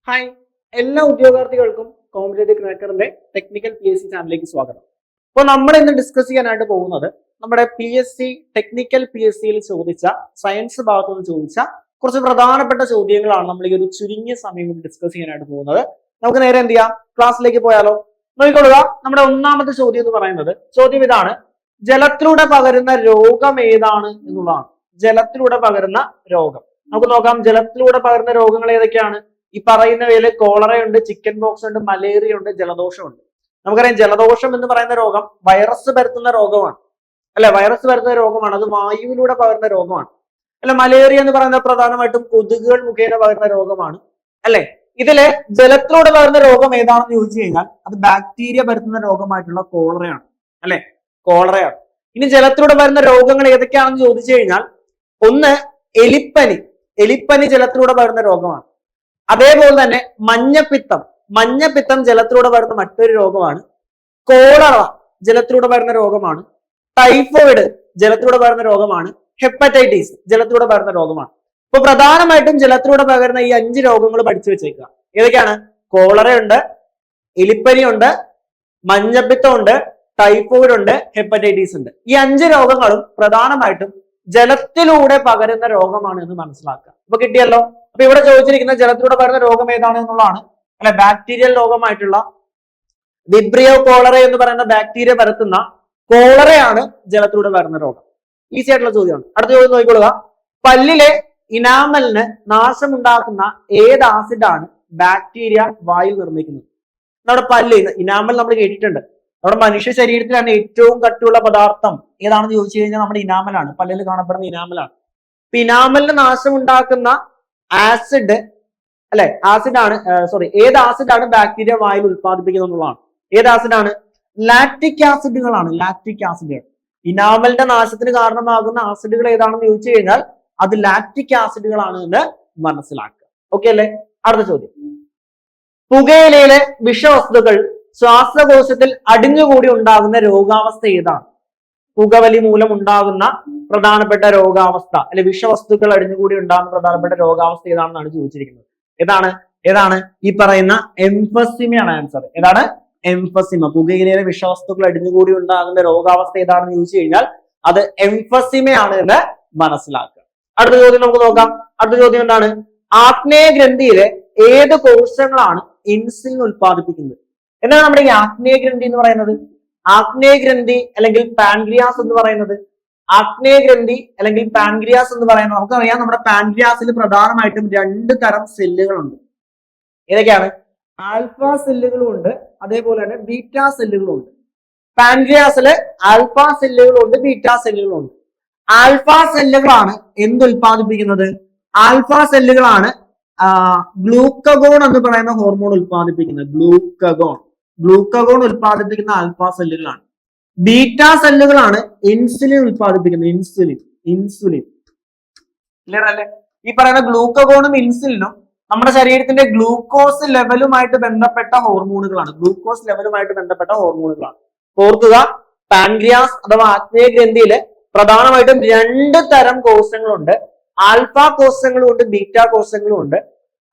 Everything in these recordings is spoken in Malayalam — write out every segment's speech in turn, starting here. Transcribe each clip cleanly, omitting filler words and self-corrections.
ഹായ്, എല്ലാ ഉദ്യോഗാർത്ഥികൾക്കും കോമ്പറ്റേറ്റീവ് ക്രാക്കറിന്റെ ടെക്നിക്കൽ PSC ചാനലിലേക്ക് സ്വാഗതം. അപ്പോൾ നമ്മൾ ഇന്ന് ഡിസ്കസ് ചെയ്യാനായിട്ട് പോകുന്നത് നമ്മുടെ ടെക്നിക്കൽ PSCയിൽ ചോദിച്ച സയൻസ് ഭാഗത്തു നിന്ന് ചോദിച്ച കുറച്ച് പ്രധാനപ്പെട്ട ചോദ്യങ്ങളാണ് നമ്മൾ ഈ ഒരു ചുരുങ്ങിയ സമയം കൊണ്ട് ഡിസ്കസ് ചെയ്യാനായിട്ട് പോകുന്നത്. നമുക്ക് നേരെ എന്ത് ചെയ്യാം, ക്ലാസ്സിലേക്ക് പോയാലോ? നോക്കിക്കൊള്ളുക. നമ്മുടെ ഒന്നാമത്തെ ചോദ്യം എന്ന് പറയുന്നത്, ചോദ്യം ഇതാണ്: ജലത്തിലൂടെ പകരുന്ന രോഗം ഏതാണ് എന്നുള്ളതാണ്. ജലത്തിലൂടെ പകരുന്ന രോഗം നമുക്ക് നോക്കാം. ജലത്തിലൂടെ പകരുന്ന രോഗങ്ങൾ ഏതൊക്കെയാണ്? ഈ പറയുന്നവയിൽ കോളറയുണ്ട്, ചിക്കൻ ബോക്സ് ഉണ്ട്, മലേറിയ ഉണ്ട്, ജലദോഷമുണ്ട്. നമുക്കറിയാം, ജലദോഷം എന്ന് പറയുന്ന രോഗം വൈറസ് പരത്തുന്ന രോഗമാണ്, അല്ലെ? വൈറസ് പരത്തുന്ന രോഗമാണ്, അത് വായുവിലൂടെ പകരുന്ന രോഗമാണ്, അല്ലെ? മലേറിയ എന്ന് പറയുന്നത് പ്രധാനമായിട്ടും കൊതുകുകൾ മുഖേന പകരുന്ന രോഗമാണ്, അല്ലെ? ഇതില് ജലത്തിലൂടെ പകരുന്ന രോഗം ഏതാണെന്ന് ചോദിച്ചു കഴിഞ്ഞാൽ അത് ബാക്ടീരിയ പരത്തുന്ന രോഗമായിട്ടുള്ള കോളറയാണ്, അല്ലെ? കോളറയാണ്. ഇനി ജലത്തിലൂടെ വരുന്ന രോഗങ്ങൾ ഏതൊക്കെയാണെന്ന് ചോദിച്ചു കഴിഞ്ഞാൽ, ഒന്ന് എലിപ്പനി. എലിപ്പനി ജലത്തിലൂടെ പകരുന്ന രോഗമാണ്. അതേപോലെ തന്നെ മഞ്ഞപ്പിത്തം ജലത്തിലൂടെ വരുന്ന മറ്റൊരു രോഗമാണ്. കോളറ ജലത്തിലൂടെ വരുന്ന രോഗമാണ്. ടൈഫോയിഡ് ജലത്തിലൂടെ വരുന്ന രോഗമാണ്. ഹെപ്പറ്റൈറ്റിസ് ജലത്തിലൂടെ വരുന്ന രോഗമാണ്. ഇപ്പൊ പ്രധാനമായിട്ടും ജലത്തിലൂടെ പകരുന്ന ഈ 5 രോഗങ്ങൾ പഠിച്ചു വെച്ചേക്കുക. ഏതൊക്കെയാണ്? കോളറയുണ്ട്, എലിപ്പനിയുണ്ട്, മഞ്ഞപ്പിത്തമുണ്ട്, ടൈഫോയിഡ് ഉണ്ട്, ഹെപ്പറ്റൈറ്റിസ് ഉണ്ട്. ഈ 5 രോഗങ്ങളും പ്രധാനമായിട്ടും ജലത്തിലൂടെ പകരുന്ന രോഗമാണ് എന്ന് മനസ്സിലാക്കുക. അപ്പൊ കിട്ടിയല്ലോ. അപ്പൊ ഇവിടെ ചോദിച്ചിരിക്കുന്ന ജലത്തിലൂടെ പകരുന്ന രോഗം ഏതാണ് എന്നുള്ളതാണ്, അല്ലെ? ബാക്ടീരിയൽ രോഗമായിട്ടുള്ള വിബ്രിയോ കോളറ എന്ന് പറയുന്ന ബാക്ടീരിയ പരത്തുന്ന കോളറയാണ് ജലത്തിലൂടെ വരുന്ന രോഗം. ഈസി ആയിട്ടുള്ള ചോദ്യമാണ്. അടുത്ത ചോദ്യം നോക്കിക്കൊള്ളുക. പല്ലിലെ ഇനാമലിന് നാശമുണ്ടാക്കുന്ന ഏത് ആസിഡാണ് ബാക്ടീരിയ വായിൽ നിർമ്മിക്കുന്നത്? നമ്മുടെ പല്ല് ഇനാമൽ നമ്മൾ കേട്ടിട്ടുണ്ട്. നമ്മുടെ മനുഷ്യ ശരീരത്തിലാണ് ഏറ്റവും കട്ടിയുള്ള പദാർത്ഥം ഏതാണെന്ന് ചോദിച്ചു കഴിഞ്ഞാൽ നമ്മുടെ ഇനാമലാണ്, പല്ലിൽ കാണപ്പെടുന്ന ഇനാമലാണ്. ഇപ്പൊ ഇനാമലിന് നാശമുണ്ടാക്കുന്ന ആസിഡ്, അല്ലെ? ഏത് ആസിഡാണ് ബാക്ടീരിയ വായിൽ ഉത്പാദിപ്പിക്കുന്നത് എന്നുള്ളതാണ്. ഏത് ആസിഡാണ്? ലാക്റ്റിക് ആസിഡുകളാണ്. ലാക്റ്റിക് ആസിഡുകൾ. ഇനാമലിന്റെ നാശത്തിന് കാരണമാകുന്ന ആസിഡുകൾ ഏതാണെന്ന് ചോദിച്ചു കഴിഞ്ഞാൽ അത് ലാക്റ്റിക് ആസിഡുകളാണ് എന്ന് മനസ്സിലാക്കുക. ഓക്കെ അല്ലെ? അടുത്ത ചോദ്യം: പുകയിലയിലെ വിഷവസ്തുക്കൾ ശ്വാസകോശത്തിൽ അടിഞ്ഞുകൂടി ഉണ്ടാകുന്ന രോഗാവസ്ഥ ഏതാണ്? പുകവലി മൂലം ഉണ്ടാകുന്ന പ്രധാനപ്പെട്ട രോഗാവസ്ഥ, അല്ലെ? വിഷവസ്തുക്കൾ അടിഞ്ഞുകൂടി ഉണ്ടാകുന്ന പ്രധാനപ്പെട്ട രോഗാവസ്ഥ ഏതാണെന്നാണ് ചോദിച്ചിരിക്കുന്നത്. ഏതാണ് ഈ പറയുന്ന എംഫസിമയാണ് ആൻസർ. ഏതാണ്? എംഫസിമ. പുകയിലയിലെ വിഷവസ്തുക്കൾ അടിഞ്ഞുകൂടി ഉണ്ടാകുന്ന രോഗാവസ്ഥ ഏതാണെന്ന് ചോദിച്ചു കഴിഞ്ഞാൽ അത് എംഫസിമയാണ് എന്ന് മനസ്സിലാക്കുക. അടുത്ത ചോദ്യം നമുക്ക് നോക്കാം. അടുത്ത ചോദ്യം എന്താണ്? ആഗ്നേയ ഗ്രന്ഥിയിലെ ഏത് കോശങ്ങളാണ് ഇൻസുലിൻ ഉത്പാദിപ്പിക്കുന്നത്? എന്താണ് നമ്മുടെ ഈ ആഗ്നേയ ഗ്രന്ഥി എന്ന് പറയുന്നത്? ആഗ്നേയ ഗ്രന്ഥി അല്ലെങ്കിൽ പാൻക്രിയാസ് എന്ന് പറയുന്നത്, നമുക്കറിയാം, നമ്മുടെ പാൻക്രിയാസിൽ പ്രധാനമായിട്ടും 2 തരം സെല്ലുകളുണ്ട്. ഏതൊക്കെയാണ്? ആൽഫ സെല്ലുകളും ഉണ്ട്, അതേപോലെ തന്നെ ബീറ്റ സെല്ലുകളും ഉണ്ട്. പാൻക്രിയാസില് ആൽഫ സെല്ലുകളും ഉണ്ട്, ബീറ്റ സെല്ലുകളും ഉണ്ട്. ആൽഫ സെല്ലുകളാണ് എന്തുൽപാദിപ്പിക്കുന്നത്? ആൽഫ സെല്ലുകളാണ് ഗ്ലൂക്കഗോൺ എന്ന് പറയുന്ന ഹോർമോൺ ഉൽപ്പാദിപ്പിക്കുന്നത്. ഗ്ലൂക്കഗോൺ ഉൽപ്പാദിപ്പിക്കുന്ന ആൽഫ സെല്ലുകളാണ്. ബീറ്റ സെല്ലുകളാണ് ഇൻസുലിൻ ഉൽപ്പാദിപ്പിക്കുന്നത്. ഇൻസുലിൻ ക്ലിയർ അല്ലേ? ഈ പറയുന്ന ഗ്ലൂക്കഗോണും ഇൻസുലിനും നമ്മുടെ ശരീരത്തിന്റെ ഗ്ലൂക്കോസ് ലെവലുമായിട്ട് ബന്ധപ്പെട്ട ഹോർമോണുകളാണ്. ഓർക്കുക, പാൻക്രിയാസ് അഥവാ ആഗ്നേയ ഗ്രന്ഥിയില് പ്രധാനമായിട്ടും 2 തരം കോശങ്ങളുണ്ട്. ആൽഫ കോശങ്ങളും ഉണ്ട്, ബീറ്റ കോശങ്ങളും ഉണ്ട്.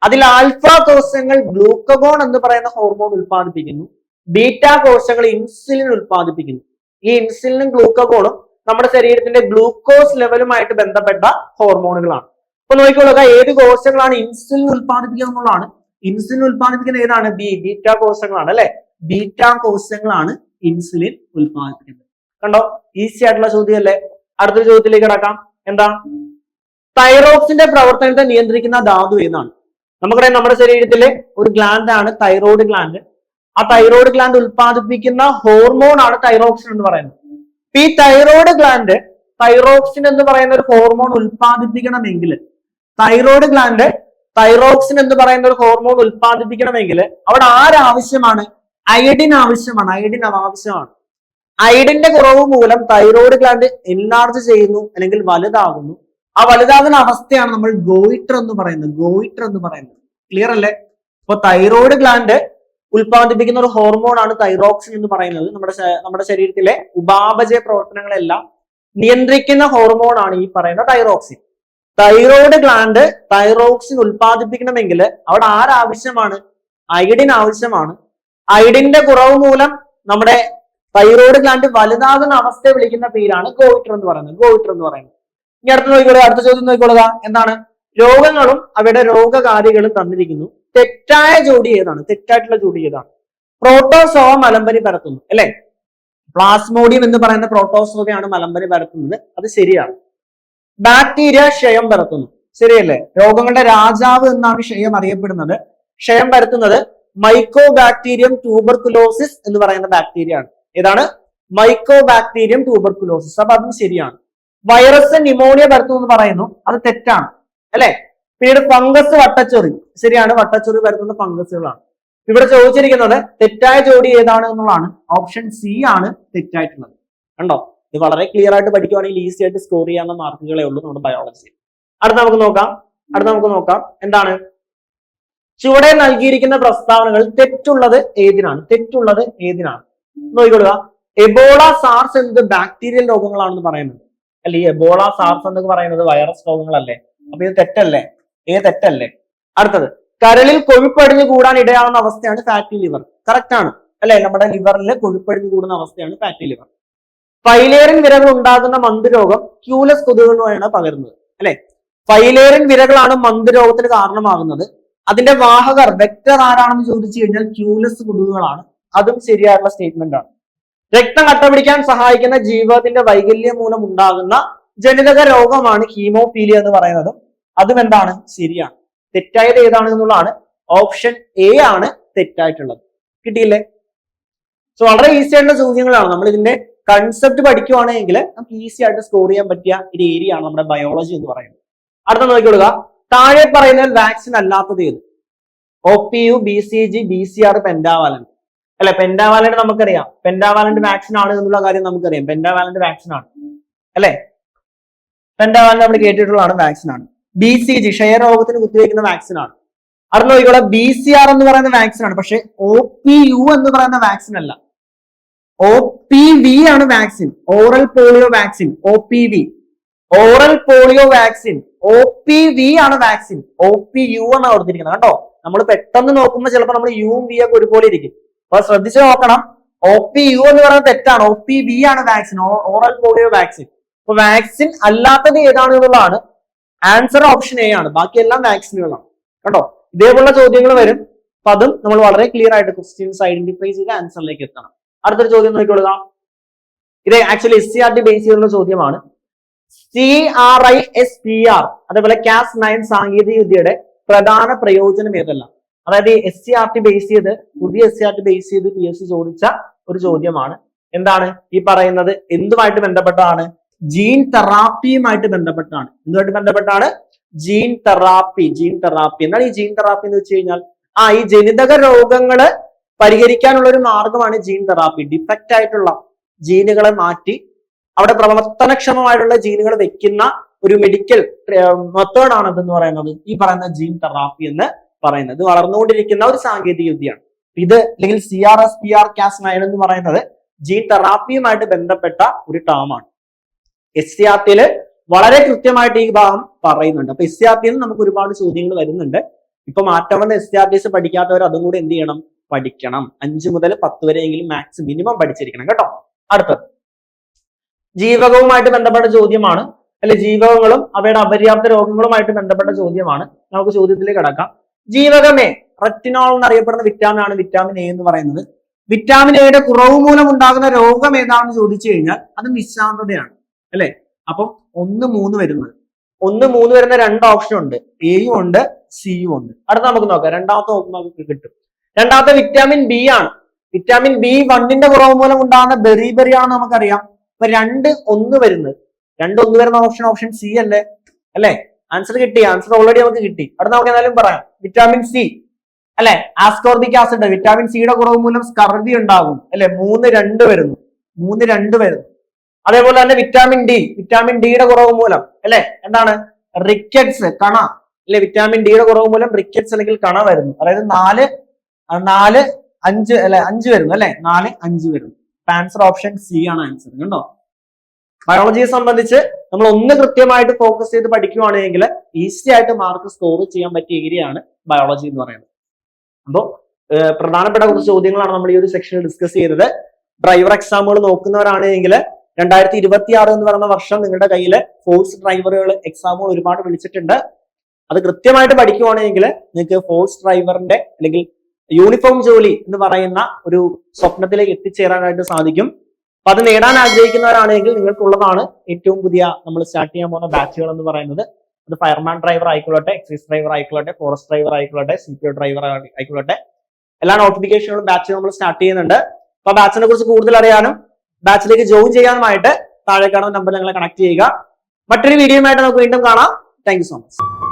അതിൽ ആൽഫ കോശങ്ങൾ ഗ്ലൂക്കഗോൺ എന്ന് പറയുന്ന ഹോർമോൺ ഉൽപ്പാദിപ്പിക്കുന്നു. ബീറ്റ കോശങ്ങൾ ഇൻസുലിൻ ഉൽപ്പാദിപ്പിക്കുന്നു. ഈ ഇൻസുലിനും ഗ്ലൂക്കഗോണും നമ്മുടെ ശരീരത്തിന്റെ ഗ്ലൂക്കോസ് ലെവലുമായിട്ട് ബന്ധപ്പെട്ട ഹോർമോണുകളാണ്. അപ്പൊ നോക്കിക്കൊള്ളുക, ഏത് കോശങ്ങളാണ് ഇൻസുലിൻ ഉൽപ്പാദിപ്പിക്കുന്നത് എന്നുള്ളതാണ്. ഇൻസുലിൻ ഉൽപ്പാദിപ്പിക്കുന്ന ഏതാണ്? ബീറ്റ കോശങ്ങളാണ്, അല്ലെ? ബീറ്റ കോശങ്ങളാണ് ഇൻസുലിൻ ഉൽപ്പാദിപ്പിക്കുന്നത്. കണ്ടോ? ഈസി ആയിട്ടുള്ള ചോദ്യം അല്ലേ? അടുത്ത ചോദ്യത്തിലേക്ക് കടക്കാം. എന്താ? തൈറോക്സിന്റെ പ്രവർത്തനത്തെ നിയന്ത്രിക്കുന്ന ധാതു ഏതാണ്? നമുക്കറിയാം, നമ്മുടെ ശരീരത്തിലെ ഒരു ഗ്ലാൻഡ് ആണ് തൈറോയ്ഡ് ഗ്ലാൻഡ്. ആ തൈറോയ്ഡ് ഗ്ലാൻഡ് ഉൽപ്പാദിപ്പിക്കുന്ന ഹോർമോൺ ആണ് തൈറോക്സിൻ എന്ന് പറയുന്നത്. ഈ തൈറോയ്ഡ് ഗ്ലാൻഡ് തൈറോക്സിൻ എന്ന് പറയുന്ന ഒരു ഹോർമോൺ ഉൽപ്പാദിപ്പിക്കണമെങ്കിൽ, തൈറോക്സിൻ എന്ന് പറയുന്ന ഒരു ഹോർമോൺ ഉൽപ്പാദിപ്പിക്കണമെങ്കിൽ അവിടെ ആവശ്യമാണ്? അയഡിൻ ആവശ്യമാണ്. അയഡിന്റെ കുറവ് മൂലം തൈറോയ്ഡ് ഗ്ലാൻഡ് എൻലാർജ് ചെയ്യുന്നു, അല്ലെങ്കിൽ വലുതാകുന്നു. ആ വലുതാകുന്ന അവസ്ഥയാണ് നമ്മൾ ഗോയിറ്റർ എന്ന് പറയുന്നത്. ക്ലിയർ അല്ലേ? അപ്പൊ തൈറോയ്ഡ് ഗ്ലാൻഡ് ഉൽപ്പാദിപ്പിക്കുന്ന ഒരു ഹോർമോൺ ആണ് തൈറോക്സിൻ എന്ന് പറയുന്നത്. നമ്മുടെ ശരീരത്തിലെ ഉപാപചയ പ്രവർത്തനങ്ങളെല്ലാം നിയന്ത്രിക്കുന്ന ഹോർമോൺ ആണ് ഈ പറയുന്ന തൈറോക്സിൻ. തൈറോയ്ഡ് ഗ്ലാൻഡ് തൈറോക്സിൻ ഉൽപ്പാദിപ്പിക്കണമെങ്കിൽ അവിടെ ആരാവശ്യമാണ്? അയഡിൻ ആവശ്യമാണ്. അയഡിന്റെ കുറവ് മൂലം നമ്മുടെ തൈറോയ്ഡ് ഗ്ലാൻഡ് വലുതാകുന്ന അവസ്ഥയെ വിളിക്കുന്ന പേരാണ് ഗോയിറ്റർ എന്ന് പറയുന്നത്. ഇനി അടുത്ത നോക്കിക്കൊള്ളുക, അടുത്ത ചോദ്യം നോക്കിക്കൊള്ളുക. എന്താണ്? രോഗങ്ങളും അവയുടെ രോഗകാരികളും തന്നിരിക്കുന്നു. തെറ്റായ ജോഡി ഏതാണ്? തെറ്റായിട്ടുള്ള ജോഡി ഏതാണ്? പ്രോട്ടോസോവ മലമ്പനി പരത്തുന്നു അല്ലെ. പ്ലാസ്മോഡിയം എന്ന് പറയുന്ന പ്രോട്ടോസോവയാണ് മലമ്പനി പരത്തുന്നത്. അത് ശരിയാണ്. ബാക്ടീരിയ ക്ഷയം പരത്തുന്നു. ശരിയല്ലേ? രോഗങ്ങളുടെ രാജാവ് എന്നാണ് ക്ഷയം അറിയപ്പെടുന്നത്. ക്ഷയം പരത്തുന്നത് മൈക്കോ ബാക്ടീരിയം ട്യൂബർകുലോസിസ് എന്ന് പറയുന്ന ബാക്ടീരിയ ആണ്. ഏതാണ്? മൈക്കോ ബാക്ടീരിയം ട്യൂബർകുലോസിസ്. അപ്പൊ അതും ശരിയാണ്. വൈറസ് ന്യൂമോണിയ പരത്തുന്നു എന്ന് പറയുന്നു. അത് തെറ്റാണ് അല്ലെ. പിന്നീട് ഫംഗസ് വട്ടച്ചൊറി. ശരിയാണ്, വട്ടച്ചൊറി പരത്തുന്ന ഫംഗസുകളാണ്. ഇവിടെ ചോദിച്ചിരിക്കുന്നത് തെറ്റായ ജോഡി ഏതാണ് എന്നുള്ളതാണ്. ഓപ്ഷൻ സി ആണ് തെറ്റായിട്ടുള്ളത്. കണ്ടോ? ഇത് വളരെ ക്ലിയർ ആയിട്ട് പഠിക്കുവാണെങ്കിൽ ഈസി ആയിട്ട് സ്കോർ ചെയ്യാവുന്ന മാർക്കുകളേ ഉള്ളൂ നമ്മുടെ ബയോളജി. അടുത്ത നമുക്ക് നോക്കാം. എന്താണ്? ചുവടെ നൽകിയിരിക്കുന്ന പ്രസ്താവനകൾ തെറ്റുള്ളത് ഏതിനാണ്? നോക്കിക്കൊള്ളുക. എബോള, സാർസ് എന്നത് ബാക്ടീരിയൽ രോഗങ്ങളാണെന്ന് പറയുന്നത് അല്ലെ. ഈ എബോള, സാർസ് എന്നൊക്കെ പറയുന്നത് വൈറസ് രോഗങ്ങളല്ലേ. അപ്പൊ ഇത് തെറ്റല്ലേ? തെറ്റല്ലേ? അടുത്തത്, കരളിൽ കൊഴുപ്പടിഞ്ഞു കൂടാൻ ഇടയാവുന്ന അവസ്ഥയാണ് ഫാറ്റി ലിവർ. കറക്റ്റ് ആണ് അല്ലെ. നമ്മുടെ ലിവറിൽ കൊഴുപ്പടിഞ്ഞു കൂടുന്ന അവസ്ഥയാണ് ഫാറ്റി ലിവർ. ഫൈലേറിൻ വിരകൾ ഉണ്ടാകുന്ന മന്ദരോഗം ക്യൂലസ് കൊതുകുകളാണ് പകരുന്നത് അല്ലെ. ഫൈലേറിൻ വിരകളാണ് മന്ദരോഗത്തിന് കാരണമാകുന്നത്. അതിന്റെ വാഹകർ വെക്ടർ ആരാണെന്ന് ചോദിച്ചു കഴിഞ്ഞാൽ ക്യൂലസ് കൊതുകുകളാണ്. അതും ശരിയായിട്ടുള്ള സ്റ്റേറ്റ്മെന്റ് ആണ്. രക്തം കട്ടപിടിക്കാൻ സഹായിക്കുന്ന ജീവകത്തിന്റെ വൈകല്യം മൂലം ഉണ്ടാകുന്ന ജനിതക രോഗമാണ് ഹീമോഫീലിയ എന്ന് പറയുന്നത്. അതും എന്താണ്? ശരിയാണ്. തെറ്റായത് ഏതാണ് എന്നുള്ളതാണ്. ഓപ്ഷൻ എ ആണ് തെറ്റായിട്ടുള്ളത്. കിട്ടിയില്ലേ? സോ വളരെ ഈസി ആയിട്ടുള്ള ചോദ്യങ്ങളാണ്. നമ്മൾ ഇതിന്റെ കൺസെപ്റ്റ് പഠിക്കുവാണെങ്കിൽ നമുക്ക് ഈസി ആയിട്ട് സ്കോർ ചെയ്യാൻ പറ്റിയ ഒരു ഏരിയ ആണ് നമ്മുടെ ബയോളജി എന്ന് പറയുന്നത്. അടുത്ത നോക്കിക്കൊള്ളുക. താഴെ പറയുന്നതിൽ വാക്സിൻ അല്ലാത്തത് ഏത്? OPU, BCG, BCR, പെന്റാവാലന്റ് അല്ലെ. പെന്റാവാലന്റ് നമുക്കറിയാം. പെന്റാവാലന്റ് വാക്സിൻ ആണ് എന്നുള്ള കാര്യം നമുക്കറിയാം. പെന്റാവാലന്റ് വാക്സിൻ ആണ് അല്ലെ. പെന്റാവാലന്റ് നമ്മൾ കേട്ടിട്ടുള്ളതാണ്, വാക്സിൻ ആണ്. BCG ക്ഷയരോഗത്തിന് കുത്തിവെക്കുന്ന വാക്സിൻ ആണ്. അത് നോക്കിക്കോളെ. BCR എന്ന് പറയുന്ന വാക്സിൻ ആണ്. പക്ഷെ OPU എന്ന് പറയുന്ന വാക്സിൻ അല്ല. OPV ആണ് vaccine. Oral polio vaccine. OPV oral polio vaccine. OPV ആണ് വാക്സിൻ. OPU ആണ് കൊടുത്തിരിക്കുന്നത് കേട്ടോ. നമ്മൾ പെട്ടെന്ന് നോക്കുമ്പോൾ ചിലപ്പോൾ നമ്മൾ യുവും വി ഒക്കെ ഒരുപോലെ ഇരിക്കും. അപ്പൊ ശ്രദ്ധിച്ചു നോക്കണം. OPU എന്ന് പറയുന്നത് തെറ്റാണ്. OPV ആണ് വാക്സിൻ, ഓറൽ പോളിയോ വാക്സിൻ. അപ്പൊ വാക്സിൻ അല്ലാത്തത് ഏതാണ് എന്നുള്ളതാണ്. ആൻസർ ഓപ്ഷൻ എ ആണ്. ബാക്കിയെല്ലാം വാക്സിനുകളാണ് കേട്ടോ. ഇതേപോലുള്ള ചോദ്യങ്ങൾ വരും. അപ്പൊ അതും നമ്മൾ വളരെ ക്ലിയർ ആയിട്ട് ക്വസ്റ്റ്യൻസ് ഐഡന്റിഫൈ ചെയ്ത് ആൻസറിലേക്ക് എത്തണം. അടുത്തൊരു ചോദ്യം നോക്കിക്കൊള്ളുക. ഇത് ആക്ച്വലി SCRT ബേസ് ചെയ്തുള്ള ചോദ്യമാണ്. CRISPR അതേപോലെ Cas9 സാങ്കേതിക വിദ്യയുടെ പ്രധാന പ്രയോജനം ഏതെല്ലാം? അതായത് SCRT ബേസ് ചെയ്ത്, പുതിയ SCRT ബേസ് ചെയ്ത് PSC ചോദിച്ച ഒരു ചോദ്യമാണ്. എന്താണ് ഈ പറയുന്നത്? എന്തുമായിട്ട് ബന്ധപ്പെട്ടാണ്? ജീൻ തെറാപ്പിയുമായിട്ട് ബന്ധപ്പെട്ടാണ്. എന്തുമായിട്ട് ബന്ധപ്പെട്ടാണ്? Gene therapy. എന്താണ് ഈ ജീൻ തെറാപ്പി എന്ന് വെച്ച് കഴിഞ്ഞാൽ ഈ ജനിതക രോഗങ്ങള് പരിഹരിക്കാനുള്ള ഒരു മാർഗമാണ് ജീൻ തെറാപ്പി. ഡിഫക്റ്റ് ആയിട്ടുള്ള ജീനുകളെ മാറ്റി അവിടെ പ്രവർത്തനക്ഷമമായിട്ടുള്ള ജീനുകൾ വെക്കുന്ന ഒരു മെഡിക്കൽ മെത്തേഡ് ആണ് ഇതെന്ന് പറയുന്നത്. ഈ പറയുന്ന ജീൻ തെറാപ്പി എന്ന് പറയുന്നത് വളർന്നുകൊണ്ടിരിക്കുന്ന ഒരു സാങ്കേതിക വിദ്യയാണ്. ഇത് അല്ലെങ്കിൽ CRISPR Cas9 എന്ന് പറയുന്നത് ജീൻ തെറാപ്പിയുമായിട്ട് ബന്ധപ്പെട്ട ഒരു ടേമാണ്. SCRT വളരെ കൃത്യമായിട്ട് ഈ ഭാഗം പറയുന്നുണ്ട്. അപ്പൊ SCRT നമുക്ക് ഒരുപാട് ചോദ്യങ്ങൾ വരുന്നുണ്ട്. ഇപ്പൊ മാറ്റം വന്ന SCRTs പഠിക്കാത്തവർ അതും കൂടെ എന്ത് ചെയ്യണം? പഠിക്കണം. 5 മുതൽ 10 വരെയെങ്കിലും മാത്സ് മിനിമം പഠിച്ചിരിക്കണം കേട്ടോ. അടുത്തത് ജീവകവുമായിട്ട് ബന്ധപ്പെട്ട ചോദ്യമാണ് അല്ലെ. ജീവകങ്ങളും അവയുടെ അപര്യാപ്ത രോഗങ്ങളുമായിട്ട് ബന്ധപ്പെട്ട ചോദ്യമാണ്. നമുക്ക് ചോദ്യത്തിലേക്ക് കടക്കാം. ജീവകമേ, റെറ്റിനോൾ എന്നറിയപ്പെടുന്ന വിറ്റാമിൻ ആണ് വിറ്റാമിൻ എ എന്ന് പറയുന്നത്. വിറ്റാമിൻ എയുടെ കുറവ് മൂലം ഉണ്ടാകുന്ന രോഗം ഏതാണെന്ന് ചോദിച്ചു കഴിഞ്ഞാൽ അത് നിശാന്തതയാണ് അല്ലെ. അപ്പം 1, 3 വരുന്നത്. 1, 3 വരുന്ന 2 ഓപ്ഷൻ ഉണ്ട്. എയും ഉണ്ട്, സിയും ഉണ്ട്. അടുത്ത നമുക്ക് നോക്കാം. രണ്ടാമത്തെ നമുക്ക് കിട്ടും. രണ്ടാമത്തെ വിറ്റാമിൻ ബി ആണ്. വിറ്റാമിൻ B1 കുറവ് മൂലം ഉണ്ടാകുന്ന ബെറിബെറി ആണെന്ന് നമുക്കറിയാം. അപ്പൊ 2, 1 വരുന്നത്. 2, 1 വരുന്ന ഓപ്ഷൻ സി അല്ലേ. ആൻസർ കിട്ടി. ആൻസർ ഓൾറെഡി നമുക്ക് കിട്ടി. അടുത്ത നമുക്ക് എന്തായാലും പറയാം. വിറ്റാമിൻ സി അല്ലെ. Ascorbic acid. വിറ്റാമിൻ സിയുടെ കുറവ് മൂലം സ്കർവി ഉണ്ടാകും അല്ലെ. 3, 2 വരുന്നു. അതേപോലെ തന്നെ വിറ്റാമിൻ ഡിയുടെ കുറവ് മൂലം അല്ലെ എന്താണ്? റിക്കറ്റ്സ്, കണ അല്ലെ. വിറ്റാമിൻ ഡിയുടെ കുറവ് മൂലം റിക്കറ്റ്സ് അല്ലെങ്കിൽ കണ വരുന്നു. അതായത് 4, 5 അല്ലെ 5 വരുന്നു അല്ലെ. 4, 5 വരുന്നു. ആൻസർ ഓപ്ഷൻ സി ആണ് ആൻസർ. കണ്ടോ? ബയോളജിയെ സംബന്ധിച്ച് നമ്മൾ ഒന്ന് കൃത്യമായിട്ട് ഫോക്കസ് ചെയ്ത് പഠിക്കുകയാണെങ്കിൽ ഈസി ആയിട്ട് മാർക്ക് സ്കോർ ചെയ്യാൻ പറ്റിയ ഏരിയയാണ് ബയോളജി എന്ന് പറയുന്നത്. അപ്പോൾ പ്രധാനപ്പെട്ട കുറച്ച് ചോദ്യങ്ങളാണ് നമ്മൾ ഈ ഒരു സെക്ഷനിൽ ഡിസ്കസ് ചെയ്തത്. ഡ്രൈവർ എക്സാമുകൾ നോക്കുന്നവരാണെങ്കിൽ 2026 എന്ന് പറയുന്ന വർഷം നിങ്ങളുടെ കയ്യിൽ ഫോഴ്സ് ഡ്രൈവറുകൾ എക്സാമുകൾ ഒരുപാട് വിളിച്ചിട്ടുണ്ട്. അത് കൃത്യമായിട്ട് പഠിക്കുവാണെങ്കിൽ നിങ്ങൾക്ക് ഫോഴ്സ് ഡ്രൈവറിന്റെ അല്ലെങ്കിൽ യൂണിഫോം ജോലി എന്ന് പറയുന്ന ഒരു സ്വപ്നത്തിലേക്ക് എത്തിച്ചേരാനായിട്ട് സാധിക്കും. അപ്പൊ അത് നേടാൻ ആഗ്രഹിക്കുന്നവരാണെങ്കിൽ നിങ്ങൾക്കുള്ളതാണ് ഏറ്റവും പുതിയ നമ്മൾ സ്റ്റാർട്ട് ചെയ്യാൻ പോകുന്ന ബാച്ചുകൾ എന്ന് പറയുന്നത്. അത് ഫയർമാൻ ഡ്രൈവർ ആയിക്കൊള്ളട്ടെ, എക്സൈസ് ഡ്രൈവർ ആയിക്കൊള്ളട്ടെ, ഫോറസ്റ്റ് ഡ്രൈവർ ആയിക്കൊള്ളട്ടെ, CPO ഡ്രൈവർ ആയിക്കൊള്ളട്ടെ, എല്ലാ നോട്ടിഫിക്കേഷനുകളും ബാച്ച് നമ്മൾ സ്റ്റാർട്ട് ചെയ്യുന്നുണ്ട്. അപ്പൊ ബാച്ചിനെ കുറിച്ച് കൂടുതൽ അറിയാനും ബാച്ചിലേക്ക് ജോയിൻ ചെയ്യാനുമായിട്ട് താഴെ കാണുന്ന നമ്പർ നിങ്ങളെ കണക്ട് ചെയ്യുക. മറ്റൊരു വീഡിയോയുമായിട്ട് നമുക്ക് വീണ്ടും കാണാം. Thank you so much.